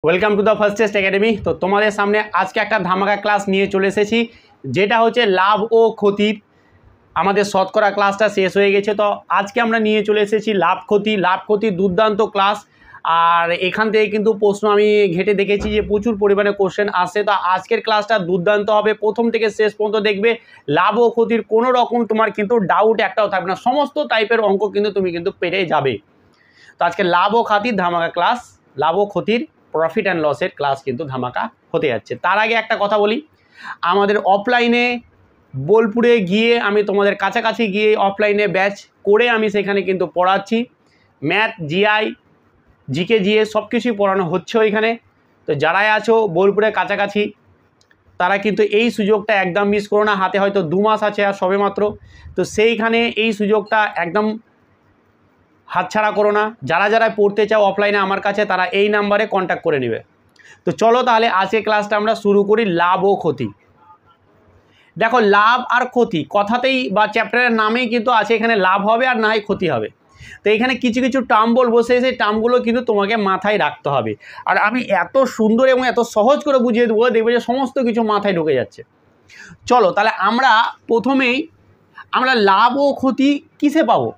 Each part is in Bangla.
Welcome to the first test academy. তো তোমাদের সামনে আজকে একটা ধামাকা ক্লাস নিয়ে চলে এসেছি, যেটা হচ্ছে লাভ ও ক্ষতির। আমাদের শতকরা ক্লাসটা শেষ হয়ে গেছে, তো আজকে আমরা নিয়ে চলে এসেছি লাভ ক্ষতির দুর্দান্ত ক্লাস। আর এখান থেকে কিন্তু প্রশ্ন আমি ঘেটে দেখেছি যে প্রচুর পরিমাণে কোশ্চেন আসে। তো আজকের ক্লাসটা দুর্দান্ত হবে, প্রথম থেকে শেষ পর্যন্ত দেখবে। লাভ ও ক্ষতির কোনো রকম তোমার কিন্তু ডাউট একটাও থাকবে না, সমস্ত টাইপের অঙ্ক কিন্তু তুমি কিন্তু পেরে যাবে। তো আজকে লাভ ও ক্ষতির ধামাকা ক্লাস, লাভ ও ক্ষতির প্রফিট অ্যান্ড লসের ক্লাস কিন্তু ধামাকা হতে যাচ্ছে। তার আগে একটা কথা বলি, আমাদের অফলাইনে বোলপুরে গিয়ে আমি তোমাদের কাছাকাছি গিয়ে অফলাইনে ব্যাচ করে আমি সেখানে কিন্তু পড়াচ্ছি। ম্যাথ, জিআই, জিকে, জিএস সব কিছুই পড়ানো হচ্ছে ওইখানে। তো যারাই আছো বোলপুরের কাছাকাছি তারা কিন্তু এই সুযোগটা একদম মিস করো না। হাতে হয়তো 2 মাস আছে আর সবে মাত্র, তো সেইখানে এই সুযোগটা একদম হাতছাড়া করো না। যারা যারা পড়তে চাও অফলাইনে আমার কাছে, তারা এই নাম্বারে কন্ট্যাক্ট করে নেবে। তো চলো তাহলে আজকে ক্লাসটা আমরা শুরু করি। লাভ ও ক্ষতি। দেখো, লাভ আর ক্ষতি কথাতেই বা চ্যাপ্টারের নামেই কিন্তু আছে এখানে লাভ হবে আর না হয় ক্ষতি হবে। তো এখানে কিছু কিছু টার্ম বলবো, সেই টার্মগুলো কিন্তু তোমাকে মাথায় রাখতে হবে। আর আমি এত সুন্দর এবং এত সহজ করে বুঝিয়ে দেবো, দেখবে যে সমস্ত কিছু মাথায় ঢুকে যাচ্ছে। চলো তাহলে আমরা প্রথমেই আমরা লাভ ও ক্ষতি কিসে পাবো?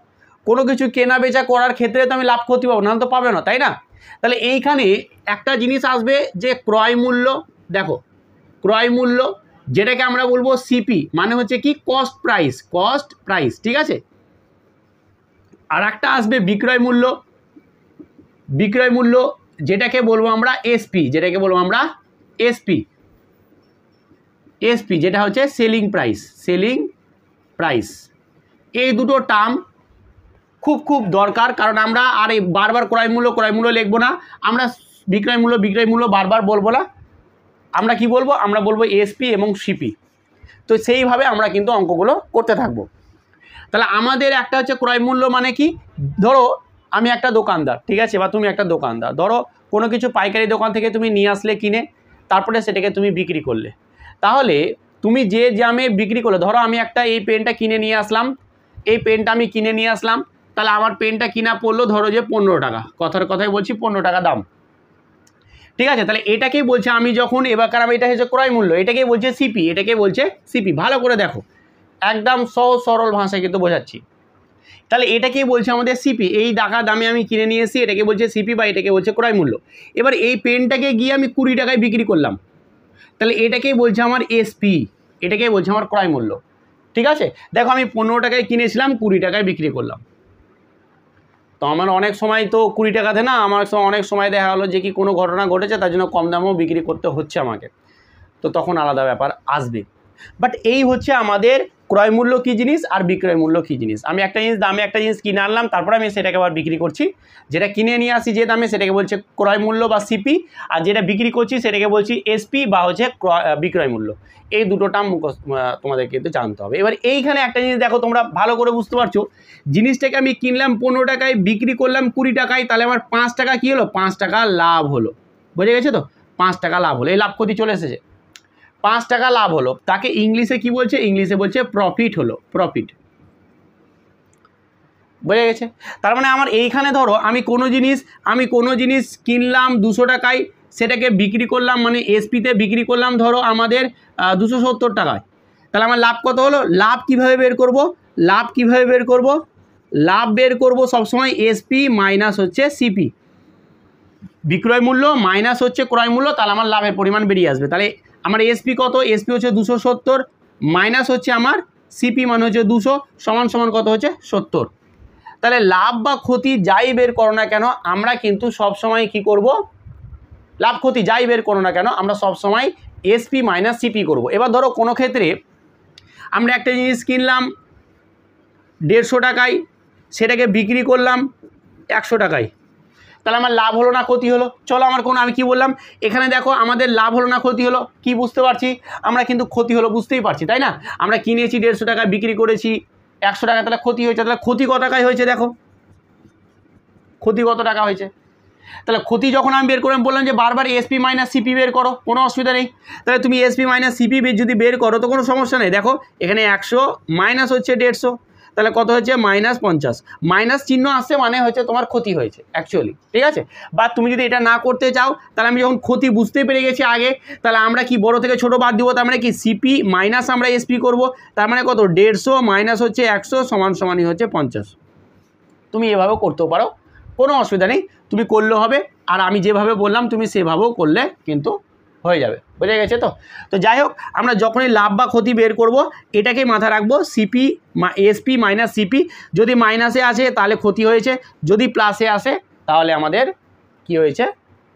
কোনো কিছু কেনা বেচা করার ক্ষেত্রে তো আমি লাভ ক্ষতি পাবো, নাহলে তো পাবে না, তাই না? তাহলে এইখানে একটা জিনিস আসবে যে ক্রয় মূল্য। দেখো, ক্রয় মূল্য যেটাকে আমরা বলবো সিপি, মানে হচ্ছে কি কস্ট প্রাইস, ঠিক আছে। আর একটা আসবে বিক্রয় মূল্য, যেটাকে বলবো আমরা এসপি, যেটা হচ্ছে সেলিং প্রাইস। এই দুটো টার্ম খুব দরকার, কারণ আমরা আর এই বারবার ক্রয় মূল্য লিখবো না, আমরা বিক্রয় মূল্য বারবার বলবো না। আমরা কি বলবো? আমরা বলবো এসপি এবং সিপি। তো সেইভাবে আমরা কিন্তু অঙ্কগুলো করতে থাকবো। তাহলে আমাদের একটা হচ্ছে ক্রয় মূল্য, মানে কি, ধরো আমি একটা দোকানদার, ঠিক আছে, বা তুমি একটা দোকানদার। ধরো কোনো কিছু পাইকারি দোকান থেকে তুমি নিয়ে আসলে কিনে, তারপরে সেটাকে তুমি বিক্রি করলে। তাহলে তুমি যে দামে বিক্রি করলে, ধরো আমি একটা এই পেনটা কিনে নিয়ে আসলাম, তাহলে আমার পেনটা কিনা পড়লো ধরো যে 15 টাকা, কথাই বলছি 15 টাকা দাম, ঠিক আছে। তাহলে এটাকেই বলছে, আমি যখন এবারকার আমি এটা হচ্ছে ক্রয় মূল্য, এটাকেই বলছে সিপি, ভালো করে দেখো, একদম সহজ সরল ভাষায় কিন্তু বোঝাচ্ছি। তাহলে এটাকেই বলছে আমাদের সিপি, এই টাকা দামে আমি কিনে নিয়ে এসেছি, এটাকে বলছে সিপি বা এটাকে বলছে ক্রয় মূল্য। এবার এই পেনটাকে গিয়ে আমি 20 টাকায় বিক্রি করলাম, তাহলে এটাকেই বলছে আমার এসপি, এটাকেই বলছে আমার ক্রয় মূল্য, ঠিক আছে। দেখো, আমি 15 টাকায় কিনেছিলাম, 20 টাকায় বিক্রি করলাম। তো আমার অনেক সময় তো 20 টাকাতে না, আমার অনেক সময় দেখা হলো যে কি কোনো ঘটনা ঘটেছে, তার জন্য কম দামেও বিক্রি করতে হচ্ছে আমাকে, তো তখন আলাদা ব্যাপার আসবে। বাট এই হচ্ছে আমাদের ক্রয় মূল্য কী জিনিস আর বিক্রয় মূল্য কী জিনিস। আমি একটা জিনিস কিনে আনলাম, তারপরে আমি সেটাকে আবার বিক্রি করছি। যেটা কিনে নিয়ে আসি যে দামে, সেটাকে বলছে ক্রয় মূল্য বা সিপি, আর যেটা বিক্রি করছি সেটাকে বলছি এসপি বা হচ্ছে বিক্রয় মূল্য। এই দুটো টার্ম তোমাদের কিন্তু জানতে হবে। এবার এইখানে একটা জিনিস দেখো, তোমরা ভালো করে বুঝতে পারছো, জিনিসটাকে আমি কিনলাম 15 টাকায়, বিক্রি করলাম 20 টাকায়, তাহলে আমার 5 টাকা কী হলো? 5 টাকা লাভ হলো। বুঝে গেছে তো? 5 টাকা লাভ হলো, এই লাভ ক্ষতি চলে এসেছে। 5 টাকা লাভ হলো, তাকে ইংলিশে কি বলছে? ইংলিশে বলছে প্রফিট হলো, প্রফিট। বোঝা গেছে? তার মানে আমার এইখানে ধরো আমি কোনো জিনিস কিনলাম 200 টাকায়, সেটাকে বিক্রি করলাম, মানে এসপিতে বিক্রি করলাম ধরো আমাদের 270 টাকায়। তাহলে আমার লাভ কত হলো? লাভ কিভাবে বের করব? লাভ বের করব সবসময় এসপি মাইনাস হচ্ছে সিপি, বিক্রয় মূল্য মাইনাস হচ্ছে ক্রয় মূল্য, তাহলে আমার লাভের পরিমাণ বেরিয়ে আসবে। তাহলে আমার এসপি কত? এসপি হচ্ছে 270 মাইনাস হচ্ছে আমার সিপি, মানে হচ্ছে 200, সমান কত হচ্ছে? 70। তাহলে লাভ বা ক্ষতি যাই বের করো না কেন, আমরা কিন্তু সবসময় কি করব? লাভ ক্ষতি যাই বের করো না কেন, আমরা সবসময় এসপি মাইনাস সিপি করব। এবার ধরো কোনো ক্ষেত্রে আমরা একটা জিনিস কিনলাম 150 টাকায়, সেটাকে বিক্রি করলাম 100 টাকায়, তাহলে আমার লাভ হলো না ক্ষতি হলো? চলো আমি কি বললাম এখানে, দেখো আমাদের লাভ হলো না ক্ষতি হলো, কি বুঝতে পারছি? আমরা কিন্তু ক্ষতি হলো বুঝতেই পারছি, তাই না? আমরা কিনেছি 150 টাকা, বিক্রি করেছি 100 টাকা, তাহলে ক্ষতি হয়েছে। তাহলে ক্ষতি কত টাকায় হয়েছে? দেখো ক্ষতি কত টাকা হয়েছে। তাহলে ক্ষতি যখন আমি বের করে বললাম যে বারবার এসপি মাইনাস সিপি বের করো, কোনো অসুবিধা নেই। তাহলে তুমি এসপি মাইনাস সিপি যদি বের করো তো কোনো সমস্যা নেই। দেখো এখানে 100 মাইনাস হচ্ছে 150, তাহলে কত হচ্ছে -50, মাইনাস চিহ্ন আসছে মানে হচ্ছে তোমার ক্ষতি হয়েছে অ্যাকচুয়ালি, ঠিক আছে। বা তুমি যদি এটা না করতে চাও তাহলে আমি যখন ক্ষতি বুঝতে পেরে গেছি আগে, তাহলে আমরা কি বড় থেকে ছোট বাদ দিব, তার মানে কি সিপি মাইনাস আমরা এসপি করবো, তার মানে কত 150 মাইনাস হচ্ছে 100 সমানই হচ্ছে 50। তুমি এভাবেও করতেও পারো, কোনো অসুবিধা নেই, তুমি করলেও হবে, আর আমি যেভাবে বললাম তুমি সেভাবেও করলে কিন্তু হয়ে যাবে, বোঝা গেছে তো। তো যাই হোক, আমরা যখনই লাভ বা ক্ষতি বের করব এটাকেই মাথায় রাখবো, সিপি এসপি মাইনাস সিপি, যদি মাইনাসে আসে তাহলে ক্ষতি হয়েছে, যদি প্লাসে আসে তাহলে আমাদের কি হয়েছে,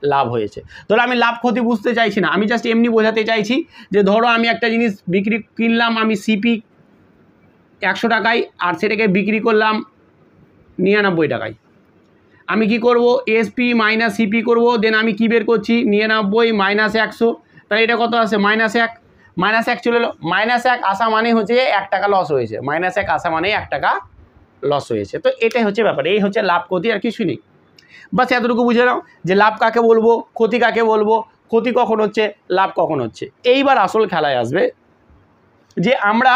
লাভ হয়েছে। ধরো আমি লাভ ক্ষতি বুঝতে চাইছি না, আমি জাস্ট এমনি বোঝাতে চাইছি যে ধরো আমি একটা জিনিস কিনলাম আমি সিপি 100 টাকায় আর সেটাকে বিক্রি করলাম 99 টাকায়, আমি কি করব, এসপি মাইনাস সিপি করবো, দেন আমি কি বের করছি 99 মাইনাস 100, তাহলে এটা কত আছে -1 চলে এলো, -1 আসা মানে হচ্ছে 1 টাকা লস হয়েছে, -1 আসা মানে 1 টাকা লস হয়েছে। তো এটাই হচ্ছে ব্যাপার, এই হচ্ছে লাভ ক্ষতি, আর কিছু নেই। বাস এতটুকু বুঝে নাও যে লাভ কাকে বলবো, ক্ষতি কাকে বলবো, ক্ষতি কখন হচ্ছে, লাভ কখন হচ্ছে। এইবার আসল খেলায় আসবে যে আমরা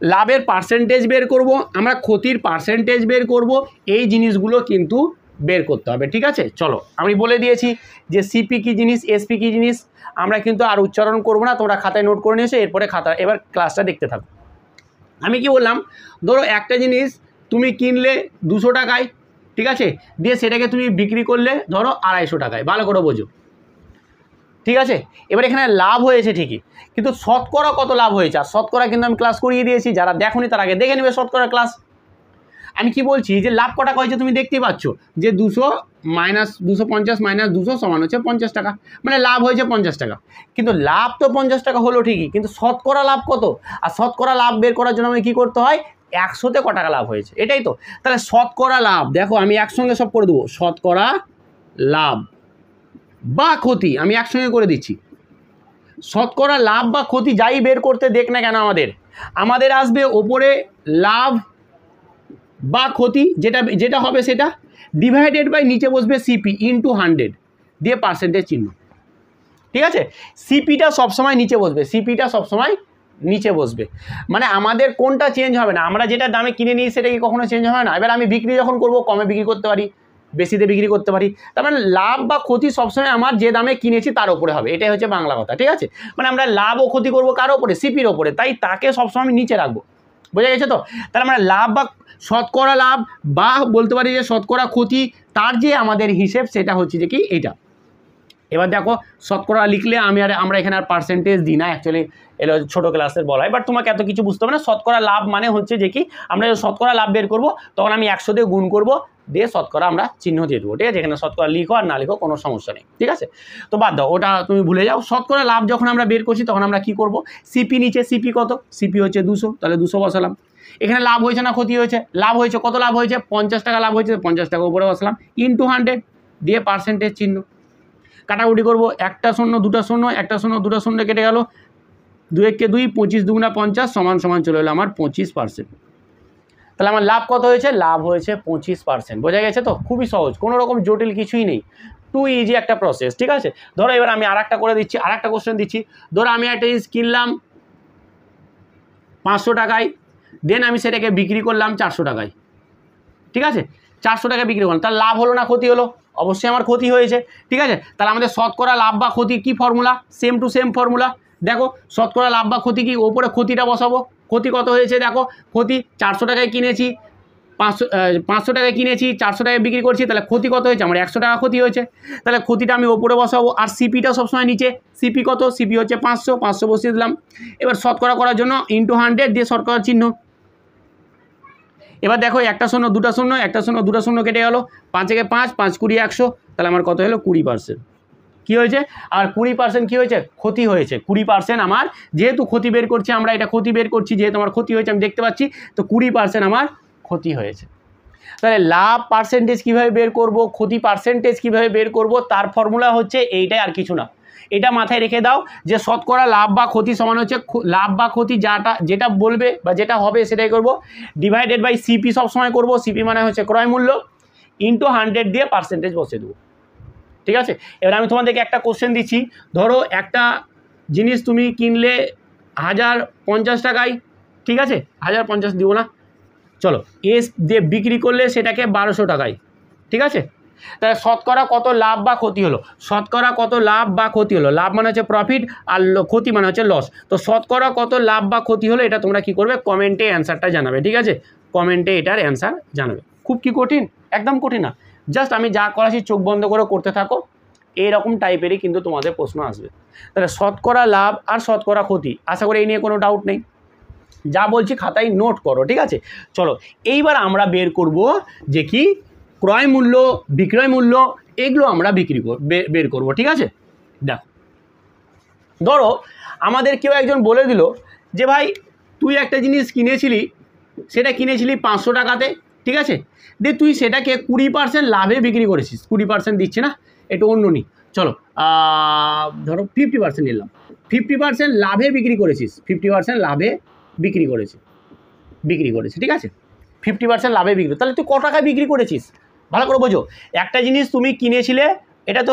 লাভের পার্সেন্টেজ বের করব, আমরা ক্ষতির পার্সেন্টেজ বের করব, এই জিনিসগুলো কিন্তু বের করতে হবে, ঠিক আছে। চলো আমি বলে দিয়েছি যে সিপি কি জিনিস, এসপি কি জিনিস, আমরা কিন্তু আর উচ্চারণ করব না, তোমরা খাতায় নোট করে নিয়েছো, এরপরে এবার ক্লাসটা দেখতে থাকো। আমি কি বললাম, ধরো একটা জিনিস তুমি কিনলে 200 টাকায়, ঠিক আছে, দিয়ে সেটাকে তুমি বিক্রি করলে ধরো 250 টাকায়, ভালো করে বোঝো, ঠিক আছে। এবার এখানে লাভ হয়েছে ঠিকই, কিন্তু শতকরা কত লাভ হয়েছে, আর শতকরা কিন্তু আমি ক্লাস করিয়ে দিয়েছি, যারা দেখোনি তার আগে দেখে নেবে শতকরা ক্লাস। আমি কি বলছি যে লাভ কটা হয়েছে তুমি দেখতেই পাচ্ছ যে 200 মাইনাস 250 মাইনাস 200 সমান হচ্ছে 50 টাকা, মানে লাভ হয়েছে 50 টাকা। কিন্তু লাভ তো 50 টাকা হলো ঠিকই, কিন্তু শতকরা লাভ কত, আর শতকরা লাভ বের করার জন্য আমি কী করতে হয়, 100-তে ক টাকা লাভ হয়েছে, এটাই তো। তাহলে শতকরা লাভ দেখো আমি একসঙ্গে সব করে দেবো, শতকরা লাভ বা ক্ষতি আমি একসঙ্গে করে দিচ্ছি। শতকরা লাভ বা ক্ষতি যাই বের করতে দেখ না কেন আমাদের আসবে ওপরে লাভ বা ক্ষতি, যেটা হবে সেটা ডিভাইডেড বাই নিচে বসবে সিপি ইনটু 100 দিয়ে পার্সেন্টেজ চিহ্ন, ঠিক আছে। সিপিটা সবসময় নিচে বসবে, নিচে বসবে, মানে আমাদের কোনটা চেঞ্জ হবে না, আমরা যেটা দামে কিনে নিই সেটা কি কখনো চেঞ্জ হবে না। এবার আমি বিক্রি যখন করব কমে বিক্রি করতে পারি, বেশিতে বিক্রি করতে পারি, তার মানে লাভ বা ক্ষতি সবসময় আমার যে দামে কিনেছি তার উপরে হবে, এটাই হচ্ছে বাংলা কথা, ঠিক আছে। মানে আমরা লাভ ও ক্ষতি করবো কার ওপরে, সিপির ওপরে, তাই তাকে সবসময় আমি নিচে রাখবো, বোঝা গেছে তো। তাহলে আমরা লাভ বা শতকরা লাভ বা বলতে পারি যে শতকরা ক্ষতি, তার যে আমাদের হিসেব সেটা হচ্ছে যে কি এইটা। এবার দেখো শতকরা লিখলে আমরা এখানে আর পার্সেন্টেজ দিই না, অ্যাকচুয়ালি এটা ছোটো ক্লাসের বলা হয়, বাট তোমাকে এত কিছু বুঝতে হবে না। শতকরা লাভ মানে হচ্ছে যে কি আমরা শতকরা লাভ বের করবো, তখন আমি 100 দিয়ে গুণ করবো, দিয়ে শতকরা আমরা চিহ্ন দিয়ে দেবো, ঠিক আছে। এখানে শতকরা লিখো আর না লিখো কোনো সমস্যা নেই, ঠিক আছে। তো বাদ দাও, ওটা তুমি ভুলে যাও। শতকরা লাভ যখন আমরা বের করছি তখন আমরা কি করব, সিপি নিচে, সিপি কত, সিপি হচ্ছে 200, তাহলে 200 বসালাম। এখানে লাভ হয়েছে না ক্ষতি হয়েছে, লাভ হয়েছে, কত লাভ হয়েছে 50 টাকা লাভ হয়েছে, 50 টাকা উপরে বসালাম ইনটু 100 দিয়ে পার্সেন্টেজ চিহ্ন, কাটাকুটি করবো, একটা শূন্য দুটা শূন্য, একটা শূন্য দুটা শূন্য কেটে গেল, 2 × 2 25 × 2 = 50 সমান চলে এলো আমার 25%। তাহলে আমার লাভ কত হয়েছে, লাভ হয়েছে 25%, বোঝা গেছে তো। খুবই সহজ, কোনো রকম জটিল কিছুই নেই, টু ইজি একটা প্রসেস, ঠিক আছে। ধরো এবার আমি আরেকটা করে দিচ্ছি, আরেকটা কোশ্চেন দিচ্ছি। ধরো আমি একটা জিনিস কিনলাম 500 টাকায়, দেন আমি সেটাকে বিক্রি করলাম 400 টাকায়, ঠিক আছে। 400 টাকা বিক্রি করলাম, তার লাভ হলো না ক্ষতি হলো, অবশ্যই আমার ক্ষতি হয়েছে, ঠিক আছে। তাহলে আমাদের শতকরা লাভ বা ক্ষতি কি formula, same to same formula. দেখো শতকরা লাভ বা ক্ষতি কি, ওপরে ক্ষতিটা বসাবো, ক্ষতি কত হয়েছে দেখো, ক্ষতি 400 টাকায় কিনেছি, 500 টাকায় কিনেছি, 400 টাকায় বিক্রি করছি, তাহলে ক্ষতি কত হয়েছে আমার 100 টাকা ক্ষতি হয়েছে, তাহলে ক্ষতিটা আমি ওপরে বসাবো। আর সিপিটা সবসময় নিচে, সিপি কত, সিপি হচ্ছে 500 বসিয়ে দিলাম। এবার শতকরা করার জন্য ইনটু 100 দিয়ে শতকরা চিহ্ন। এবার দেখো একটা শূন্য দুটা শূন্য, একটা শূন্য দুটা শূন্য কেটে গেল, 5 × 5 5 × 20 100, তাহলে আমার কত হলো 20%। কী হয়েছে, আর 20% কী হয়েছে, ক্ষতি হয়েছে। 20% আমার যেহেতু ক্ষতি বের করছি, আমরা এটা ক্ষতি বের করছি, যেহেতু আমার ক্ষতি হয়েছে আমি দেখতে পাচ্ছি, তো 20% আমার ক্ষতি হয়েছে। তাহলে লাভ পার্সেন্টেজ কীভাবে বের করব, ক্ষতি পার্সেন্টেজ কীভাবে বের করব, তার ফর্মুলা হচ্ছে এইটাই, আর কিছু না। এটা মাথায় রেখে দাও যে শতকরা লাভ বা ক্ষতি সমান হচ্ছে লাভ বা ক্ষতি যেটা বলবে বা যেটা হবে সেটাই করব, ডিভাইডেড বাই সিপি সবসময় করব, সিপি মানে হচ্ছে ক্রয় মূল্য, ইনটু 100 দিয়ে পার্সেন্টেজ বসিয়ে দেবো, ঠিক আছে। এবার আমি তোমাদেরকে একটা কোশ্চেন দিচ্ছি। ধরো একটা জিনিস তুমি কিনলে 1050 টাকায়, ঠিক আছে, 1050 দিব না, চলো এস দিয়ে বিক্রি করলে সেটাকে 1200 টাকায়, ঠিক আছে। তাহলে শতকরা কত লাভ বা ক্ষতি হলো, শতকরা কত লাভ বা ক্ষতি হলো, লাভ মানে হচ্ছে প্রফিট আর ক্ষতি মানে হচ্ছে লস। তো শতকরা কত লাভ বা ক্ষতি হলো এটা তোমরা কি করবে, কমেন্টে অ্যান্সারটা জানাবে, ঠিক আছে, কমেন্টে এটার অ্যান্সার জানাবে। খুব কি কঠিন, একদম কঠিন না, জাস্ট আমি যা করাছি চোখ বন্ধ করে করতে থাকো, এইরকম টাইপেরই কিন্তু তোমাদের প্রশ্ন আসবে। তাহলে শতকরা লাভ আর শতকরা ক্ষতি, আশা করি এই নিয়ে কোনো ডাউট নেই, যা বলছি খাতায় নোট করো, ঠিক আছে। চলো এইবার আমরা বের করব যে কি ক্রয় মূল্য, বিক্রয় মূল্য, এগুলো আমরা বের করব, ঠিক আছে। দেখো ধরো আমাদের কেউ একজন বলে দিল যে ভাই তুই একটা জিনিস কিনেছিলি, সেটা কিনেছিলি 500 টাকাতে, ঠিক আছে, দিয়ে তুই সেটাকে 20% লাভে বিক্রি করেছিস, 20% দিচ্ছে না, একটু অন্য নি, চলো ধরো 50% নিলাম, 50% লাভে বিক্রি করেছিস, 50% লাভে বিক্রি করেছে, ঠিক আছে, 50% লাভে বিক্রি, তাহলে তুই কত টাকায় বিক্রি করেছিস ভালো করে বোঝো। একটা জিনিস তুমি কিনেছিলে, এটা তো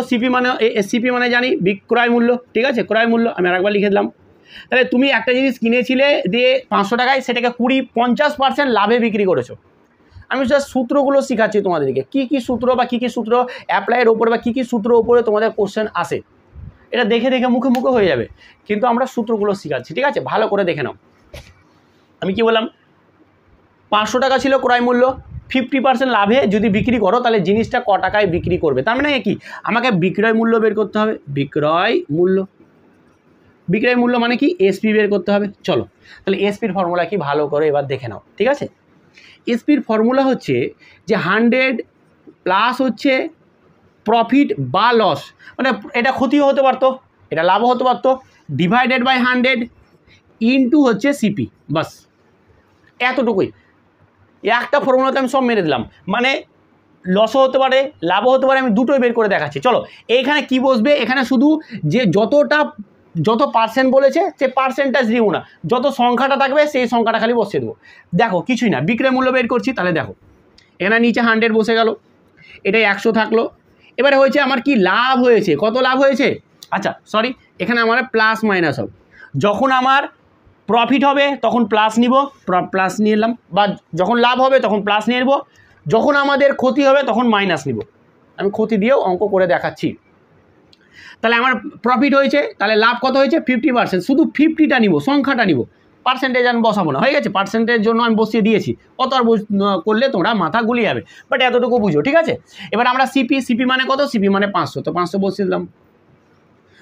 সিপি মানে জানি বিক্রয় মূল্য, ঠিক আছে, ক্রয় মূল্য আমি আরেকবার লিখে দিলাম। তাহলে তুমি একটা জিনিস কিনেছিলে দিয়ে 500 টাকায়, সেটাকে 50% লাভে বিক্রি করেছো। আমি জাস্ট সূত্রগুলো শেখাচ্ছি তোমাদেরকে, কী কী সূত্র বা কী কী সূত্র অ্যাপ্লাইয়ের ওপরে বা কী কী সূত্র ওপরে তোমাদের কোশ্চেন আসে, এটা দেখে দেখে মুখে মুখে হয়ে যাবে, কিন্তু আমরা সূত্রগুলো শেখাচ্ছি, ঠিক আছে, ভালো করে দেখে নাও। আমি কি বললাম, 500 টাকা ছিল ক্রয় মূল্য, 50% লাভে যদি বিক্রি করো তাহলে জিনিসটা ক টাকায় বিক্রি করবে, তার মানে কি আমাকে বিক্রয় মূল্য বের করতে হবে, বিক্রয় মূল্য মানে কি এসপি বের করতে হবে। চলো তাহলে এসপির ফর্মুলা কি ভালো করে এবার দেখে নাও, ঠিক আছে। এসপির ফর্মুলা হচ্ছে যে 100 প্লাস হচ্ছে প্রফিট বা লস, মানে এটা ক্ষতিও হতে পারতো, এটা লাভও হতে পারতো, ডিভাইডেড বাই 100 ইন্টু হচ্ছে সিপি, বাস এতটুকুই। একটা ফর্মুলাতে আমি সব মেরে দিলাম, মানে লসও হতে পারে লাভও হতে পারে, আমি দুটোই বের করে দেখাচ্ছি। চলো এইখানে কি বসবে, এখানে শুধু যে যত পার্সেন্ট বলেছে সে পার্সেন্টেজ দিব না, যত সংখ্যাটা থাকবে সেই সংখ্যাটা খালি বসিয়ে দেবো। দেখো কিছুই না, বিক্রয় মূল্য বের করছি, তাহলে দেখো এখানে নিচে 100 বসে গেল, এটাই 100 থাকলো। এবারে হয়েছে আমার কি লাভ হয়েছে, কত লাভ হয়েছে, আচ্ছা সরি এখানে আমার প্লাস মাইনাস হবে, যখন আমার প্রফিট হবে তখন প্লাস নিব, প্লাস নিয়ে এলাম, বা যখন লাভ হবে তখন প্লাস নিয়ে নেব, যখন আমাদের ক্ষতি হবে তখন মাইনাস নিব। আমি ক্ষতি দিয়েও অঙ্ক করে দেখাচ্ছি। তাহলে আমার প্রফিট হয়েছে, তাহলে লাভ কত হয়েছে 50%, শুধু 50টা নিব, সংখ্যাটা নিব, পার্সেন্টেজ আমি বসাবো না, হয়ে গেছে, পার্সেন্টেজ জন্য আমি বসিয়ে দিয়েছি, অত আর করলে তোমরা মাথা গুলিয়ে যাবে, বাট এতটুকু বুঝো, ঠিক আছে। এবার আমরা সিপি মানে কত, সিপি মানে 500, তো 500 বসিয়ে দিলাম।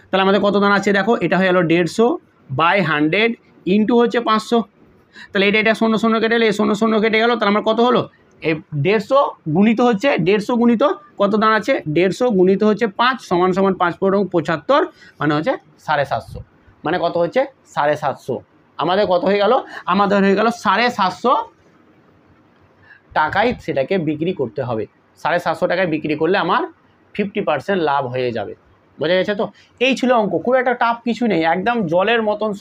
তাহলে আমাদের কত দাঁড়াচ্ছে দেখো, এটা হয়ে গেল 150 বাই 100 ইন্টু হচ্ছে 500, তাহলে এটা 0 কেটে গেলে 0 কেটে গেল, তাহলে আমার কত হলো, এই 150 গুণিত হচ্ছে 150 গুণিত কত দাঁড়াচ্ছে, 150 গুণিত হচ্ছে 5 সমান 5 75, মানে হচ্ছে 750, মানে কত হচ্ছে 750, আমাদের কত হয়ে গেল, আমাদের হয়ে গেল 750 টাকায় সেটাকে বিক্রি করতে হবে, 750 টাকায় বিক্রি করলে আমার 50% লাভ হয়ে যাবে, বোঝা গেছে তো। এই ছিল অঙ্ক, খুব একটা টাফ কিছু নেই, একদম জলের মতন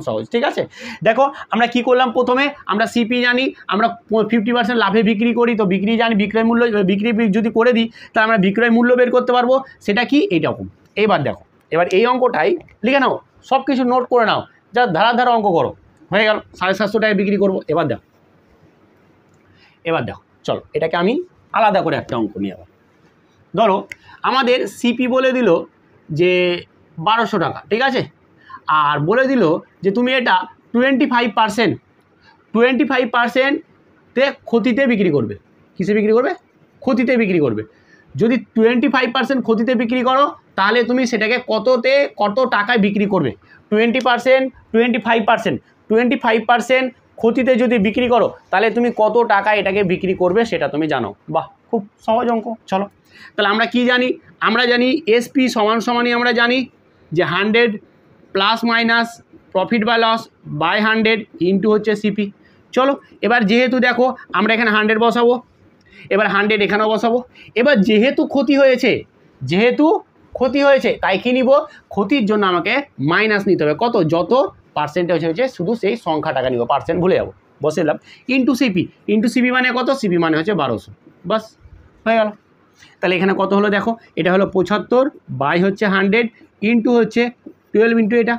সহজ, ঠিক আছে। দেখো আমরা কি করলাম, প্রথমে আমরা সিপি জানি, আমরা 50% লাভে বিক্রি করি, তো বিক্রি জানি, বিক্রয় মূল্য বিক্রি যদি করে দিই তাহলে আমরা বিক্রয় মূল্য বের করতে পারবো, সেটা কি এইরকম। এবার দেখো, এবার এই অঙ্কটাই লিখে নাও, সব কিছু নোট করে নাও, যা ধারা অঙ্ক করো, হয়ে গেল 750 টাকায় বিক্রি করবো। এবার দেখো চলো এটাকে আমি আলাদা করে একটা অঙ্ক নিয়ে আবার, ধরো আমাদের সিপি বলে দিল যে 1200 টাকা, ঠিক আছে, আর বলে দিল যে তুমি এটা 25%তে ক্ষতিতে বিক্রি করবে, কিসে বিক্রি করবে, ক্ষতিতে বিক্রি করবে। যদি 25% ক্ষতিতে বিক্রি করো তাহলে তুমি সেটাকে কত টাকায় বিক্রি করবে, 25% ক্ষতিতে যদি বিক্রি করো তাহলে তুমি কত টাকায় এটাকে বিক্রি করবে সেটা তুমি জানো। বাহ, খুব সহজ অঙ্ক। চলো তাহলে আমরা কি জানি, আমরা জানি এসপি সমানই আমরা জানি যে 100 প্লাস মাইনাস প্রফিট বা লস বাই 100 ইন্টু হচ্ছে সিপি। চলো এবার যেহেতু দেখো আমরা এখানে 100 বসাবো, এবার 100 এখানেও বসাবো। এবার যেহেতু ক্ষতি হয়েছে তাই কি নিব, ক্ষতির জন্য আমাকে মাইনাস নিতে হবে, কত, যত পার্সেন্টেজ হয়েছে শুধু সেই সংখ্যাটাকে নিব, পার্সেন্ট ভুলে যাবো, বসে দিলাম, ইন্টু সিপি মানে কত, সিপি মানে হচ্ছে 1200, বাস হয়ে গেল। তাহলে এখানে কত হলো দেখো, এটা হলো 75 বাই হচ্ছে 100 ইন্টু হচ্ছে 12 ইন্টু এটা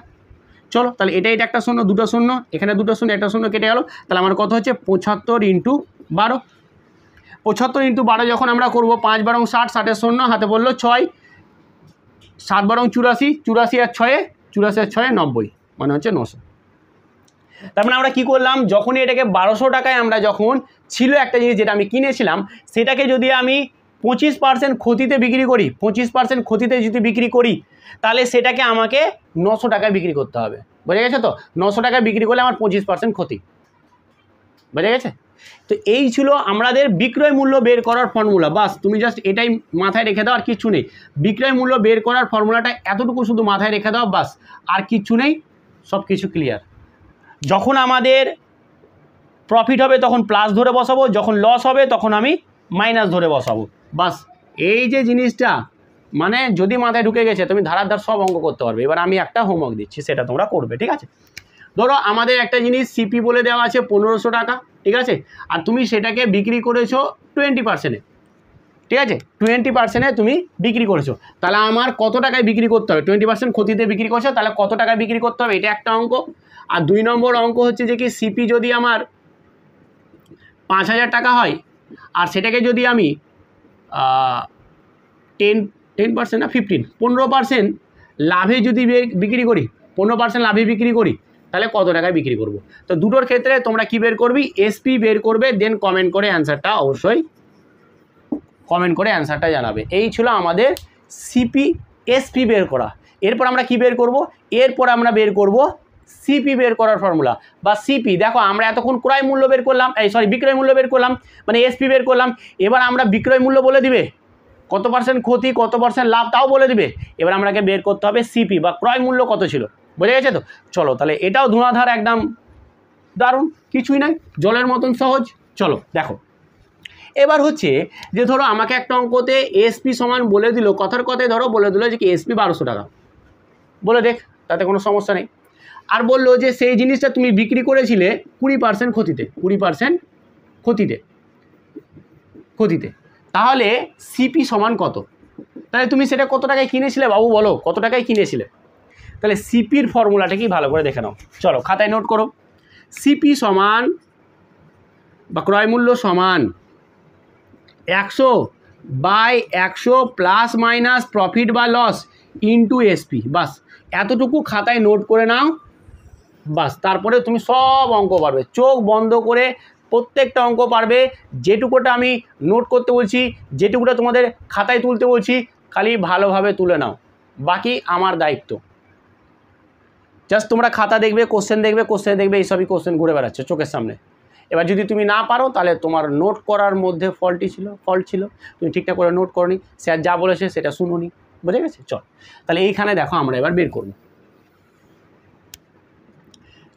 চলো তাহলে এটা একটা শূন্য, দুটো শূন্য, এখানে দুটো শূন্য, একটা শূন্য কেটে গেল। তাহলে আমার কত হচ্ছে 75 × 12। 75 × 12 যখন আমরা করবো, 5 বারং 60, 60 শূন্য হাতে পড়লো 6, 7 বারং 84, 84 আর 6, 84 আর 6 90, মানে হচ্ছে 900। তার মানে আমরা কি করলাম, যখনই এটাকে 1200 টাকায় আমরা যখন ছিল একটা জিনিস যেটা আমি কিনেছিলাম, সেটাকে যদি আমি 25% ক্ষতিতে বিক্রি করি, 25% ক্ষতিতে যদি বিক্রি করি, তাহলে সেটাকে আমাকে 900 টাকায় বিক্রি করতে হবে। বোঝা গেছে তো? 900 টাকায় বিক্রি করলে আমার 25% ক্ষতি। বোঝা গেছে? তো এই ছিল আমাদের বিক্রয় মূল্য বের করার ফর্মুলা। বাস তুমি জাস্ট এটাই মাথায় রেখে দাও, আর কিচ্ছু নেই। বিক্রয় মূল্য বের করার ফর্মুলাটা এতটুকু শুধু মাথায় রেখে দাও, বাস, আর কিচ্ছু নেই, সব কিছু ক্লিয়ার। যখন আমাদের প্রফিট হবে তখন প্লাস ধরে বসাবো, যখন লস হবে তখন আমি মাইনাস ধরে বসাবো। বাস, এই যে জিনিসটা মানে যদি মাথায় ঢুকে গেছে, তুমি ধারার ধার সব অঙ্ক করতে পারবে। এবার আমি একটা হোমওয়ার্ক দিচ্ছি, সেটা তোমরা করবে, ঠিক আছে? ধরো আমাদের একটা জিনিস সিপি বলে দেওয়া আছে 1500 টাকা, ঠিক আছে? আর তুমি সেটাকে বিক্রি করেছো 20%-এ, ঠিক আছে? 20%-এ তুমি বিক্রি করেছো, তাহলে আমার কত টাকায় বিক্রি করতে হবে? 20% ক্ষতিতে বিক্রি করছো, তাহলে কত টাকায় বিক্রি করতে হবে? এটা একটা অঙ্ক। আর 2 নম্বর অঙ্ক হচ্ছে যে কি, সিপি যদি আমার 5000 টাকা হয়, আর সেটাকে যদি আমি 10% না 15% লাভে যদি বিক্রি করি, 15% লাভে বিক্রি করি, তাহলে কত টাকায় বিক্রি করব? তো দুটোর ক্ষেত্রে তোমরা কি বের করবি? এসপি বের করবে, দেন কমেন্ট করে অ্যান্সারটা অবশ্যই কমেন্ট করে অ্যান্সারটা জানাবে। এই ছিল আমাদের সিপি এসপি বের করা। এরপর আমরা কি বের করব? এরপর আমরা বের করব সিপি বের করার ফর্মুলা বা সিপি। দেখো আমরা এতক্ষণ ক্রয় মূল্য বের করলাম, বিক্রয় মূল্য বের করলাম, মানে এসপি বের করলাম। এবার আমরা বিক্রয় মূল্য বলে দিবে, কত পার্সেন্ট ক্ষতি, কত পার্সেন্ট লাভ, তাও বলে দিবে। এবার আমাকে বের করতে হবে সিপি বা ক্রয় মূল্য কত ছিল। বোঝা গেছে তো? চলো তাহলে এটাও ধুঁয়াধার, একদম দারুণ, কিছুই নাই, জলের মতন সহজ। চলো দেখো, এবার হচ্ছে যে ধরো আমাকে একটা অঙ্কতে এসপি সমান বলে দিল, কথার কথায় ধরো বলে দিল যে কি এসপি 1200 টাকা, বলে দেখ, তাতে কোনো সমস্যা নেই। আর বললো যে সেই জিনিসটা তুমি বিক্রি করেছিলে 20% ক্ষতিতে, 20% ক্ষতিতে, তাহলে সিপি সমান কত? তাহলে তুমি সেটা কত টাকায় কিনেছিলে বাবু, বলো কত টাকায় কিনেছিলে? তাহলে সিপির ফর্মুলাটা কি ভালো করে দেখে নাও। চলো খাতায় নোট করো। সিপি সমান বা ক্রয় মূল্য সমান 100/100 প্লাস মাইনাস প্রফিট বা লস ইন্টু এসপি। বাস এতটুকু খাতায় নোট করে নাও, বাস। তারপরে তুমি সব অঙ্ক পারবে, চোখ বন্ধ করে প্রত্যেকটা অঙ্ক পারবে। যেটুকুটা আমি নোট করতে বলছি, যেটুকুটা তোমাদের খাতায় তুলতে বলছি, খালি ভালোভাবে তুলে নাও, বাকি আমার দায়িত্ব। জাস্ট তোমরা খাতা দেখবে, কোশ্চেন দেখবে, এইসবই কোশ্চেন ঘুরে বেড়াচ্ছে চোখের সামনে। এবার যদি তুমি না পারো, তাহলে তোমার নোট করার মধ্যে ফল্ট ছিল, তুমি ঠিকঠাক করে নোট করনি, স্যার যা বলেছে সেটা শুনোনি। বুঝে গেছে? চল তাহলে এইখানে দেখো আমরা এবার বের করব।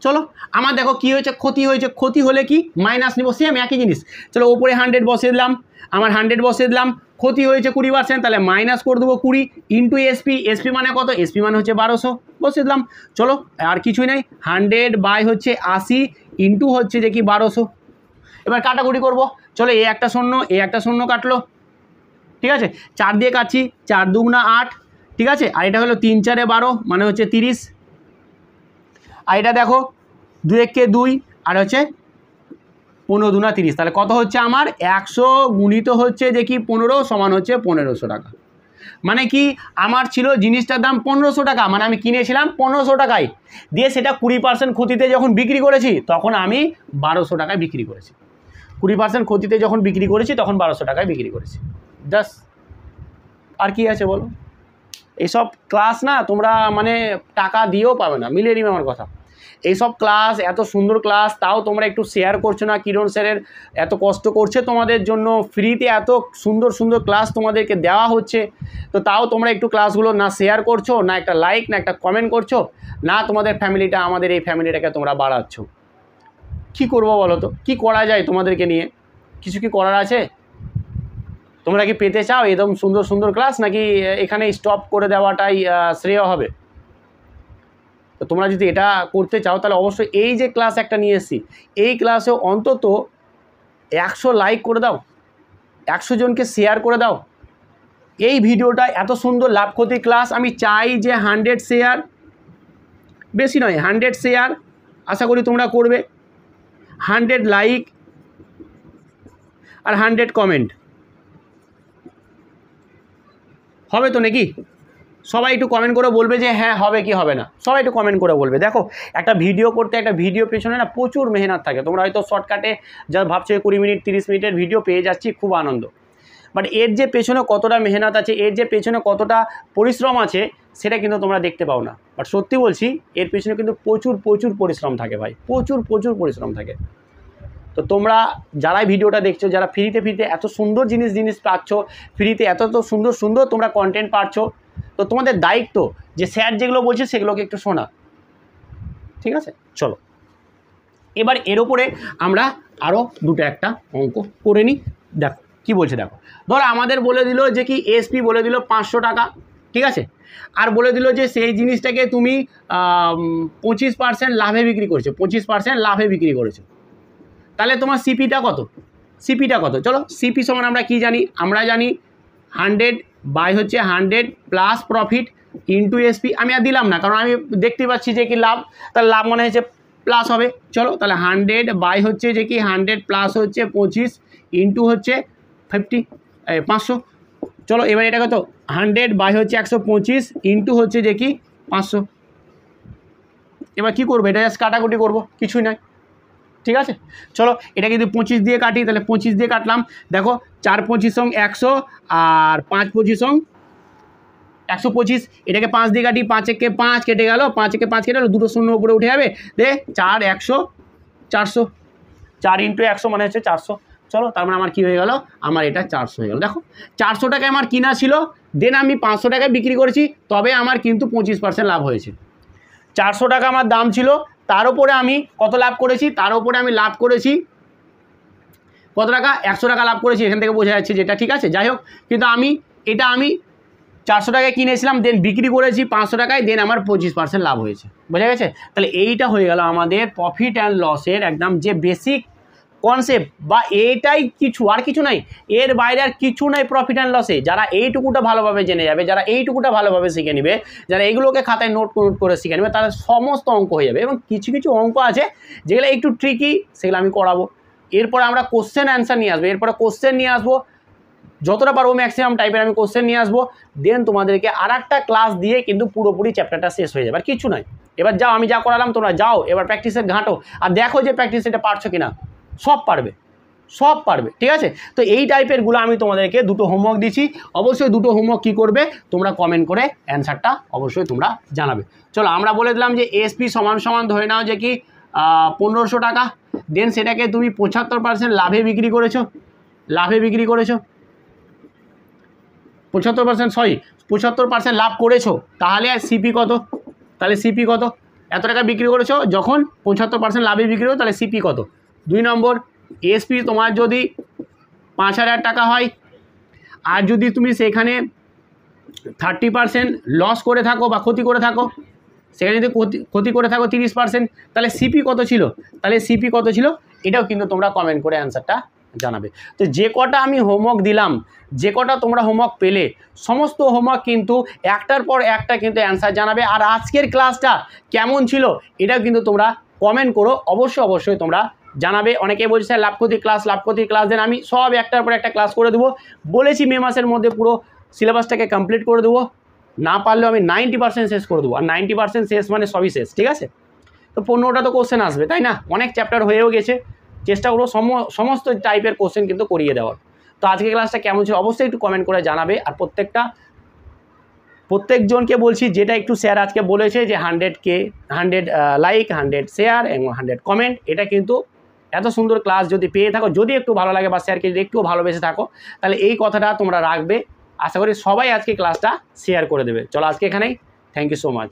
চলো আমার দেখো কি হয়েছে, ক্ষতি হয়েছে। ক্ষতি হলে কি মাইনাস নিব, সেম একই জিনিস। চলো ওপরে 100 বসিয়ে দিলাম, আমার 100 বসিয়ে দিলাম। ক্ষতি হয়েছে 20%, তাহলে মাইনাস করে দেবো 20 ইন্টু এসপি। এসপি মানে কত? এসপি মানে হচ্ছে 1200, বসিয়ে দিলাম। চলো আর কিছুই নেই, 100/80 ইন্টু হচ্ছে যে কি 1200। এবার কাটাকুটি করব। চলো এ একটা শূন্য কাটলো, ঠিক আছে? 4 দিয়ে কাটছি, 4 দুগুণা 8, ঠিক আছে? আর এটা হলো 3 4 12, মানে হচ্ছে 30। আর এটা দেখো 2 1 2, আর হচ্ছে 15 2 30, তাহলে কত হচ্ছে আমার 100 গুণিত হচ্ছে যে কি 15 সমান হচ্ছে 1500 টাকা। মানে কি আমার ছিল জিনিসটার দাম 1500 টাকা, মানে আমি কিনেছিলাম 1500 টাকায়, দিয়ে সেটা 20% ক্ষতিতে যখন বিক্রি করেছি তখন আমি 1200 টাকায় বিক্রি করেছি। 20% ক্ষতিতে যখন বিক্রি করেছি তখন 1200 টাকায় বিক্রি করেছি। জাস্ট আর কি আছে বলো? এইসব ক্লাস না তোমরা মানে টাকা দিয়েও পাবে না, মিলিয়ে নিবে আমার কথা। এইসব ক্লাস, এত সুন্দর ক্লাস, তাও তোমরা একটু শেয়ার করছো না। কিরণ স্যারের এত কষ্ট করছে তোমাদের জন্য, ফ্রিতে এত সুন্দর সুন্দর ক্লাস তোমাদেরকে দেওয়া হচ্ছে, তো তাও তোমরা একটু ক্লাসগুলো না শেয়ার করছো, না একটা লাইক, না একটা কমেন্ট করছো, না তোমাদের ফ্যামিলিটা, আমাদের এই ফ্যামিলিটাকে তোমরা বাড়াচ্ছ। কি করবো বলো তো? কি করা যায় তোমাদেরকে নিয়ে? কিছু কি করার আছে? তোমরা কি পেতে চাও এরকম সুন্দর সুন্দর ক্লাস, নাকি এখানে স্টপ করে দেওয়াটাই শ্রেয় হবে? তো তোমরা যদি এটা করতে চাও, তাহলে অবশ্যই এই যে ক্লাস একটা নিয়ে এসেছি, এই ক্লাসে অন্তত 100 লাইক করে দাও, 100 জনকে শেয়ার করে দাও। এই ভিডিওটা এত সুন্দর লাভ ক্ষতি ক্লাস, আমি চাই যে 100 শেয়ার, বেশি নয়, 100 শেয়ার আশা করি তোমরা করবে, 100 লাইক আর 100 কমেন্ট হবে তো নাকি? সবাই একটু কমেন্ট করে বলবে যে হ্যাঁ হবে কি হবে না, সবাই একটু কমেন্ট করে বলবে। দেখো একটা ভিডিও করতে, একটা ভিডিও পেছনে না প্রচুর মেহনত থাকে। তোমরা হয়তো শর্টকাটে যা ভাবছো 20 মিনিট 30 মিনিটের ভিডিও পেয়ে যাচ্ছি, খুব আনন্দ, বাট এর যে পেছনে কতটা মেহনত আছে, এর যে পেছনে কতটা পরিশ্রম আছে সেটা কিন্তু তোমরা দেখতে পাও না। বাট সত্যি বলছি এর পেছনে কিন্তু প্রচুর প্রচুর পরিশ্রম থাকে ভাই, প্রচুর প্রচুর পরিশ্রম থাকে। তো তোমরা যারাই ভিডিওটা দেখছো, যারা ফ্রিতে এত সুন্দর জিনিস পাচ্ছ, ফ্রিতে এত সুন্দর সুন্দর তোমরা কন্টেন্ট পাচ্ছ, তো তোমাদের দায়িত্ব যে স্যার যেগুলো বলছে সেগুলোকে একটু শোনা, ঠিক আছে? চলো এবার এর ওপরে আমরা আরও দুটো একটা অঙ্ক করে নিই। দেখো কি বলছে, দেখো ধরো আমাদের বলে দিল যে কি এসপি বলে দিল 500 টাকা, ঠিক আছে, আর বলে দিল যে সেই জিনিসটাকে তুমি 25% লাভে বিক্রি করেছো, 25% লাভে বিক্রি করেছো, তাহলে তোমার সিপিটা কত? সিপিটা কত? চলো সিপি সমান আমরা কি জানি, আমরা জানি 100 বাই হচ্ছে 100 প্লাস প্রফিট ইন্টু এসপি। আমি আর দিলাম না কারণ আমি দেখতে পাচ্ছি যে কি লাভ, তাহলে লাভ মনে হচ্ছে প্লাস হবে। চলো তাহলে 100 বাই হচ্ছে যে কি 100 প্লাস হচ্ছে 25 ইন্টু হচ্ছে 500। চলো এবার এটা কত, 100 বাই হচ্ছে 125 ইন্টু হচ্ছে যে কি 500। এবার কি করবো, এটা জাস্ট কাটাকুটি করবো, কিছুই নয়, ঠিক আছে? চলো এটাকে যদি 25 দিয়ে কাটি, তাহলে 25 দিয়ে কাটলাম, দেখো 4 25 100 আর 5 25 125, এটাকে 5 দিয়ে কাটি, 5 একে 5 কেটে গেল, 5 একে 5 কেটে গেল, দুটো শূন্য উপরে উঠে যাবে, দে 4 100 400, 4 ইন্টু 100 মানে হচ্ছে 400। চলো তার মানে আমার কী হয়ে গেল, আমার এটা 400 হয়ে গেল। দেখো 400 টাকায় আমার কিনা ছিল, দেন আমি 500 টাকায় বিক্রি করেছি, তবে আমার কিন্তু 25% লাভ হয়েছে। 400 টাকা আমার দাম ছিল, তার উপরে আমি কত লাভ করেছি, তার উপরে আমি লাভ করেছি কত টাকা, 100 টাকা লাভ করেছি, এখান থেকে বোঝা যাচ্ছে যেটা, ঠিক আছে? যাই হোক, কিন্তু আমি 400 টাকায় কিনেছিলাম, দেন বিক্রি করেছি 500 টাকায়, দেন আমার 25% লাভ হয়েছে, বোঝা গেছে? তাহলে এইটা হয়ে গেল আমাদের প্রফিট অ্যান্ড লসের একদম যে বেসিক কনসেপ্ট, বা এইটাই কিছু, আর কিছু নাই, এর বাইরে আর কিছু নাই প্রফিট অ্যান্ড লসে। যারা এইটুকুটা ভালোভাবে জেনে যাবে, যারা এইটুকুটা ভালোভাবে শিখে নেবে, যারা এগুলোকে খাতায় নোট করে শিখে নেবে, তারা সমস্ত অঙ্ক হয়ে যাবে। এবং কিছু কিছু অঙ্ক আছে যেগুলো একটু ট্রিকি, সেগুলো আমি করাবো। এরপরে আমরা কোশ্চেন অ্যান্সার নিয়ে আসবো, এরপরে কোশ্চেন নিয়ে আসবো, যতটা পারবো ম্যাক্সিমাম টাইপের আমি কোশ্চেন নিয়ে আসবো, দেন তোমাদেরকে আর একটা ক্লাস দিয়ে কিন্তু পুরোপুরি চ্যাপ্টারটা শেষ হয়ে যাবে। আর কিছু নয়, এবার যাও, আমি যা করালাম তোমরা যাও, এবার প্র্যাকটিসের ঘাঁটো আর দেখো যে প্র্যাকটিস এটা পারছো কিনা। সব পারবে, সব পারবে, ঠিক আছে? তো এই টাইপেরগুলো আমি তোমাদেরকে দুটো হোমওয়ার্ক দিচ্ছি, অবশ্যই দুটো হোমওয়ার্ক কী করবে তোমরা কমেন্ট করে অ্যান্সারটা অবশ্যই তোমরা জানাবে। চলো আমরা বলে দিলাম যে এসপি সমান ধরে নাও যে কি 1500 টাকা, দেন সেটাকে তুমি 75% লাভে বিক্রি করেছো, 75% লাভ করেছো, তাহলে আর সিপি কত? তাহলে সিপি কত? এত টাকা বিক্রি করেছো, যখন 75% লাভে বিক্রি করো, তাহলে সিপি কত? 2 নম্বর, এসপি তোমার যদি 5000 টাকা হয়, আর যদি তুমি সেখানে 30% লস করে থাকো বা ক্ষতি করে থাকো, সেখানে যদি ক্ষতি করে থাকো 30%, তাহলে সিপি কত ছিল? এটাও কিন্তু তোমরা কমেন্ট করে অ্যান্সারটা জানাবে। তো যে কটা আমি হোমওয়ার্ক দিলাম, যে কটা তোমরা হোমওয়ার্ক পেলে, সমস্ত হোমওয়ার্ক কিন্তু একটার পর একটা কিন্তু অ্যান্সার জানাবে। আর আজকের ক্লাসটা কেমন ছিল এটাও কিন্তু তোমরা কমেন্ট করো, অবশ্যই তোমরা জানাবে। অনেকে বলছে স্যার লাভ ক্ষতির ক্লাস দেন, আমি সব একটার পর একটা ক্লাস করে দেবো, বলেছি মে মাসের মধ্যে পুরো সিলেবাসটাকে কমপ্লিট করে দেবো, না পারলেও আমি 90% শেষ করে দেবো। আর 90% শেষ মানে সবই শেষ, ঠিক আছে? তো 15টা তো কোশ্চেন আসবে, তাই না? অনেক চ্যাপ্টার হয়েও গেছে, চেষ্টা করবো সমস্ত টাইপের কোশ্চেন কিন্তু করিয়ে দেওয়ার। তো আজকে ক্লাসটা কেমন ছিল অবশ্যই একটু কমেন্ট করে জানাবে। আর প্রত্যেকজনকে বলছি, যেটা একটু স্যার আজকে বলেছে যে 100 লাইক, 100 শেয়ার এবং 100 কমেন্ট, এটা কিন্তু এত সুন্দর ক্লাস যদি পেয়ে থাকো, যদি একটু ভালো লাগে বা স্যারকে যদি একটু ভালোবেসে থাকো, তাহলে এই কথাটা তোমরা রাখবে। আশা করি সবাই আজকে ক্লাসটা শেয়ার করে দেবে। চলো আজকে এখানেই, থ্যাংক ইউ সো মাচ।